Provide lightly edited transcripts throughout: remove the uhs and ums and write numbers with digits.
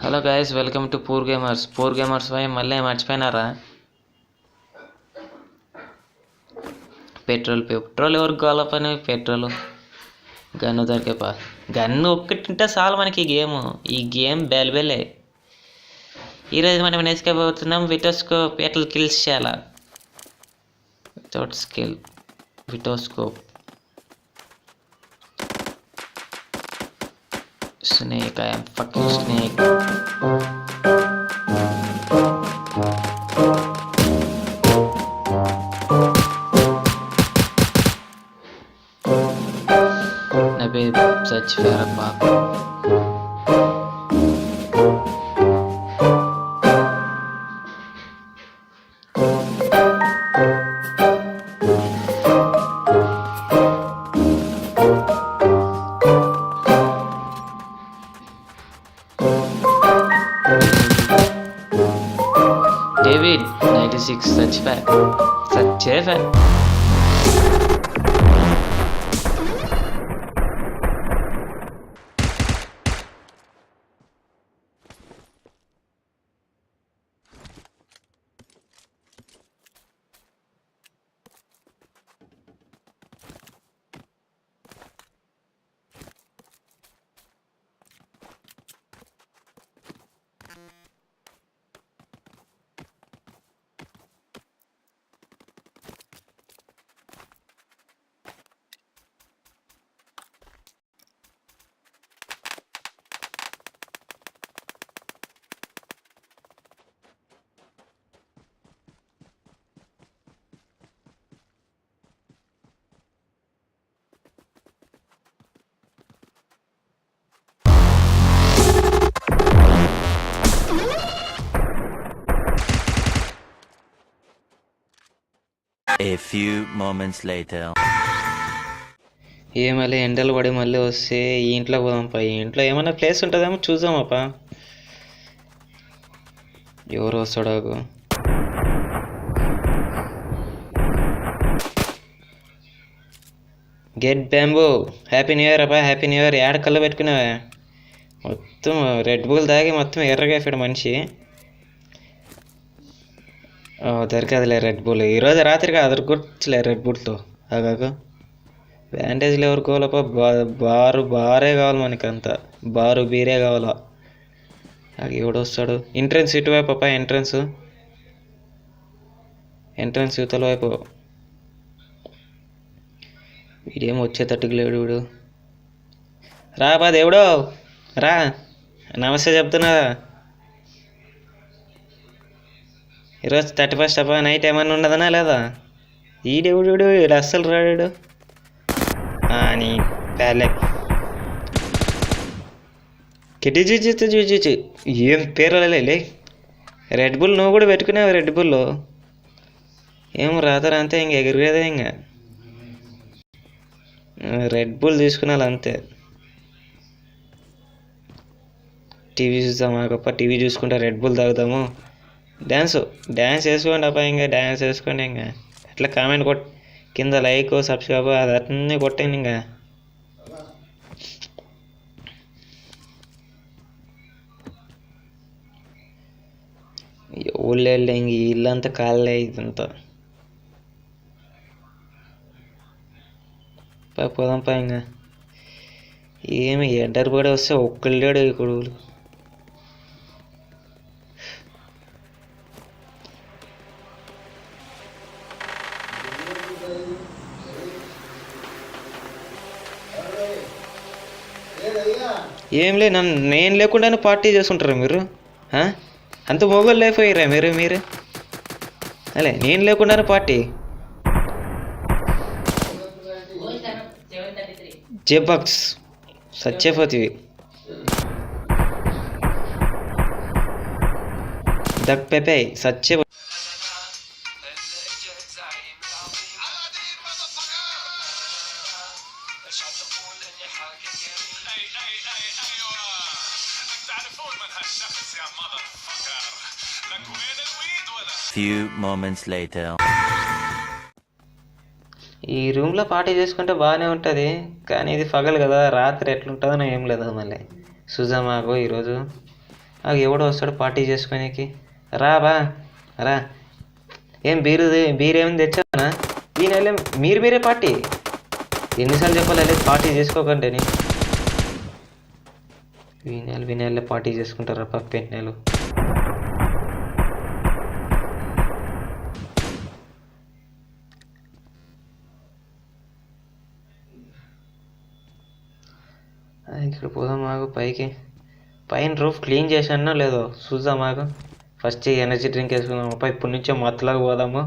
Hello guys, welcome to poor gamers పై మళ్ళీ మర్చిపోయినారా? పెట్రోల్ ఎవరికి కావాల పని? పెట్రోల్ గన్ను దొరికేపా. గన్ను ఒక్కటింటే చాలు మనకి. ఈ గేమ్ బెల్బెలే. ఈరోజు మనం నేర్చుకోబోతున్నాం విటోస్కోప్ ఎట్లా కిల్స్ చేయాలా. Without skill without scope. Snake, I am fucking snake. Na babe, such fair pop. David, 96, such fat. Such a fat. A few moments later. మళ్ళీ ఎండలు పడి మళ్ళీ వస్తే ఈ ఇంట్లో పోదాంపా. ఈ ఇంట్లో ఏమైనా ప్లేస్ ఉంటుందేమో చూద్దామప్పా. ఎవరు వస్తాడు? Get bamboo. Happy new year అప్పా, హ్యాపీ న్యూ ఇయర్. ఏడ కళ్ళు పెట్టుకున్నావా? మొత్తం రెడ్ బుల్ తాగి మొత్తం ఎర్రగా అయిపోయాడు మనిషి. దొరికదులే రెడ్ బుల్. ఈరోజు రాత్రికి అదరు కూర్చలే రెడ్ బుల్తో. ఆగాక బ్యాండేజ్లు ఎవరు కావాలప్ప? బారే కావాలి మనకంతా. బీరే కావాలా. ఎవడు వస్తాడు? ఎంట్రన్స్ ఇటువైపు అప్ప. ఎంట్రన్స్ యువతల వైపు. వీడేం వచ్చేటట్టుకు లేడు వీడు. రాపా దేవుడో రా. నమస్తే చెప్తున్నా. ఈరోజు 31st అప్ప. నైట్ ఏమన్నా ఉండదనా లేదా? ఈడెవడు వీడు అస్సలు రాడాడు అని ప్యాలె కిటి చూచి ఏం పేర్లే. రెడ్ బుల్ నువ్వు కూడా పెట్టుకున్నావు. రెడ్ బుల్ ఏం రాతారా అంతే. ఇంక ఎగిరిగేదే. ఇంకా రెడ్ బుల్ తీసుకున్నాను అంతే. టీవీ చూద్దాం ఆగప్ప. టీవీ చూసుకుంటా రెడ్ బుల్ తాగుతాము. డ్యాన్స్ వేసుకోండి అప్ప. ఇంకా డ్యాన్స్ వేసుకోండి. ఇంకా అట్లా కామెంట్ కింద లైక్ సబ్స్క్రైబ్ అది అన్నీ కొట్టండి. ఇంకా ఊళ్ళో ఇంక ఇల్లంతా కాళ్ళే ఇదంతా. పోదాంపా. ఇంకా ఏమి ఎంటర్ పడి వస్తే ఒక్కళ్ళాడు ఈ కొడుకులు. ఏంలే, నేను లేకుండానే పార్టీ చేసుకుంటారా మీరు? అంత మొగోళ్ళు అయిపోయారా మీరు? అలే నేను లేకుండానే పార్టీ. జేబాక్స్ సచ్చేపోతివి. దక్ పెపే సచ్చే. Few moments later. ఈ రూమ్లో పార్టీ చేసుకుంటే బాగానే ఉంటుంది, కానీ ఇది పగలు కదా. రాత్రి ఎట్లుంటుందో ఏం లేదు. మళ్ళీ సుజామాకు ఈరోజు ఎవడో వస్తాడు పార్టీ చేసుకోనికి. రా బా రా. ఏం బీరేమని తెచ్చానా? ఈ నెల మీరే పార్టీ. ఎన్నిసార్లు చెప్పాలి పార్టీ చేసుకోకండి అని. వినేళ్ళే పార్టీ చేసుకుంటారా పప్పెన్నెలు. ఇక్కడ పోదాం మాకు పైకి. పైన రూఫ్ క్లీన్ చేశానో లేదో చూద్దాం మాకు. ఫస్ట్ ఎనర్జీ డ్రింక్ వేసుకుందాము. ఇప్పటి నుంచే మత్తులాగా పోదాము.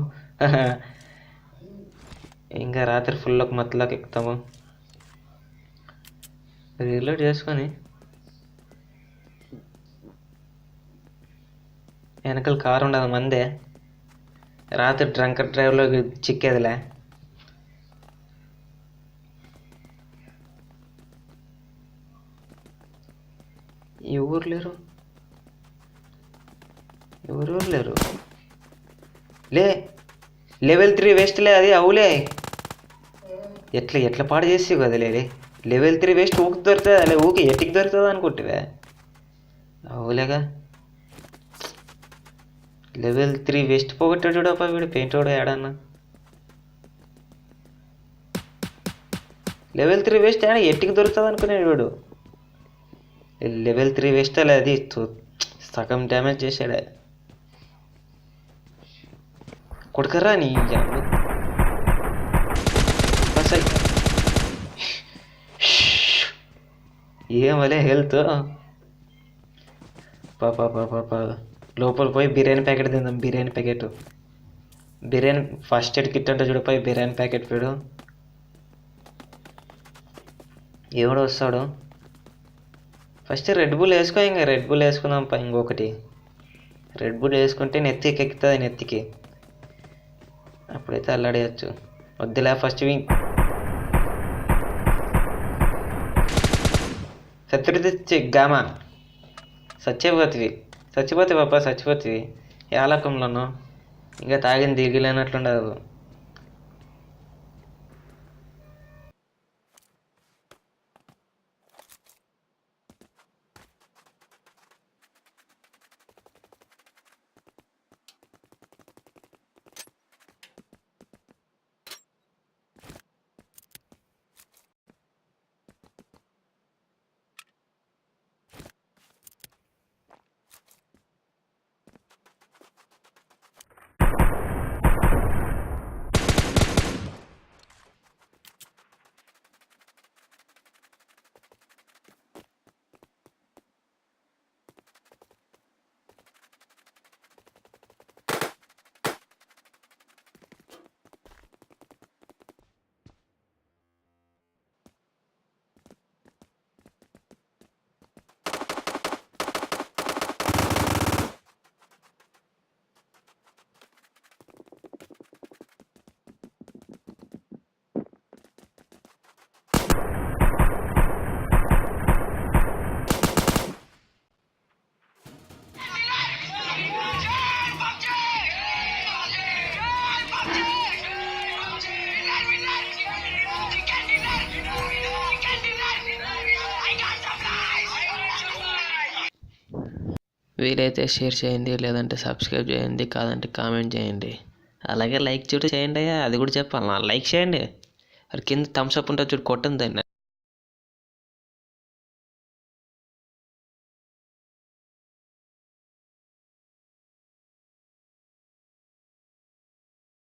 ఇంకా రాత్రి ఫుల్ మత్తులాగా ఎక్కుతాము. రీలోడ్ చేసుకొని వెనకాల కారు ఉండదు మందే. రాత్రి డ్రంక్ డ్రైవ్లో చిక్కేదిలే. ఎవరు లేరు. లెవెల్ 3 వేస్ట్లే అది. అవులే ఎట్లా పాడు చేసి కదలే. లెవెల్ 3 వేస్ట్ ఊకి దొరుకుతుంది. అలే ఊకి ఎట్టికి దొరుకుతుంది అనుకుంటువే. అవులేగా లెవెల్ 3 వేస్ట్ పోగొట్టాడు చూడప్ప వీడు. పెయింట్ వాడు ఏడన్నా. లెవెల్ 3 వేస్ట్ ఏడా ఎట్టికి దొరుకుతుంది అనుకునేది వీడు. లెవెల్ 3 వేస్ట్ అలే అది. సగం డ్యామేజ్ చేశాడే. కొడుకర్రా నీ అసలు ఏమలే హెల్త్. పాప లోపల పోయి బిర్యానీ ప్యాకెట్ తిందాం. బిర్యానీ ఫస్ట్ ఎయిడ్ కిట్ అంటే చూడిపోయి బిర్యానీ ప్యాకెట్ వీడు. ఎవడు వస్తాడు. ఫస్ట్ రెడ్ బుల్ వేసుకో. ఇంకా రెడ్ బుల్ వేసుకుందాం. ఇంకొకటి రెడ్ బుల్ వేసుకుంటే నెత్తికి ఎక్కుతుంది. నెత్తికి అప్పుడైతే అల్లాడేయచ్చు. వద్దులే ఫస్ట్ శత్రుది గామా. చచ్చిపోతే పాప చచ్చిపోతుంది. ఏలకంలోనూ ఇంకా తాగింది దిగిలేనట్లుండదు. వీలైతే షేర్ చేయండి, లేదంటే సబ్స్క్రైబ్ చేయండి, కాదంటే కామెంట్ చేయండి. అలాగే లైక్ చేయండి. అది కూడా చెప్పాలి. లైక్ చేయండి. అది కింద థమ్స్ అప్ ఉంటుంది చూడు, కొట్టండి దాన్ని.